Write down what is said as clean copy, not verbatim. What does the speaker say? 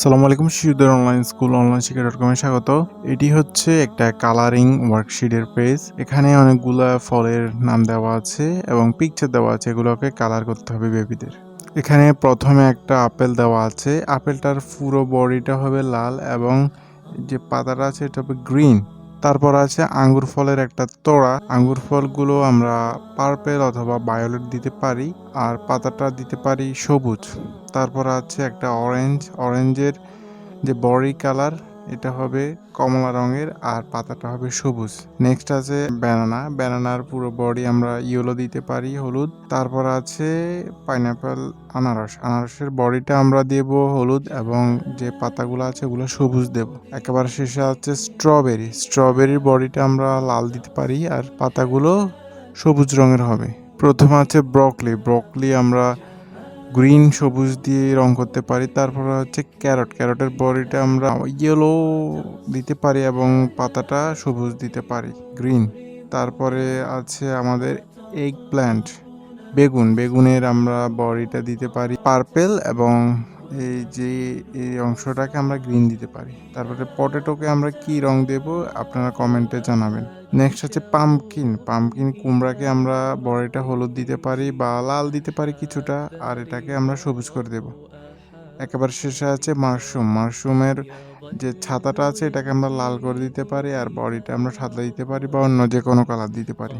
আসসালামু আলাইকুম, শিশুদের অনলাইন স্কুল অনলাইন শিক্ষা .com এ স্বাগত। এটি হচ্ছে একটা কালারিং ওয়ার্কশিটের পেজ। এখানে অনেকগুলা ফলের নাম দেওয়া আছে এবং পিকচার দেওয়া আছে, এগুলোকে কালার করতে হবে বেবিদের। এখানে প্রথমে একটা আপেল দেওয়া আছে। আপেলটার পুরো বডিটা হবে লাল এবং যে পাতাটা আছে এটা হবে গ্রিন। তারপর আছে আঙ্গুর ফলের একটা তোড়া। আঙ্গুর ফলগুলো আমরা পার্পেল অথবা ভায়োলেট দিতে পারি, আর পাতাটা দিতে পারি সবুজ। তারপর আছে একটা অরেঞ্জের যে বডি কালার এটা হবে কমলা রঙের আর পাতাটা হবে সবুজ। নেক্সট আছে ব্যানানার পুরো বডি আমরা ইয়েলো দিতে পারি, হলুদ। তারপর আছে পাইনাপেল, আনারসের বডিটা আমরা দেব হলুদ এবং যে পাতাগুলো আছে ওগুলো সবুজ দেব। একেবারে শেষে আছে স্ট্রবেরির বডিটা আমরা লাল দিতে পারি আর পাতাগুলো সবুজ রঙের হবে। প্রথমে আছে ব্রকলি আমরা গ্রিন সবুজ দিয়ে রং করতে পারি। তারপর হচ্ছে ক্যারটের বডিটা আমরা ইয়েলো দিতে পারি এবং পাতাটা সবুজ দিতে পারি, গ্রিন। তারপরে আছে আমাদের এগ প্ল্যান্ট, বেগুনের আমরা বডিটা দিতে পারি পার্পেল এবং এই অংশটাকে আমরা গ্রিন দিতে পারি। তারপরে পটেটোকে আমরা কি রং দেব আপনারা কমেন্টে জানাবেন। নেক্সট হচ্ছে পামকিন কুমড়াকে আমরা বডিটা হলুদ দিতে পারি বা লাল দিতে পারি কিছুটা, আর এটাকে আমরা সবুজ করে দেব। একেবারে শেষে আছে মাশরুমের যে ছাতাটা আছে এটাকে আমরা লাল করে দিতে পারি আর বডিটা আমরা সাদা দিতে পারি বা অন্য যে কোনো কালার দিতে পারি।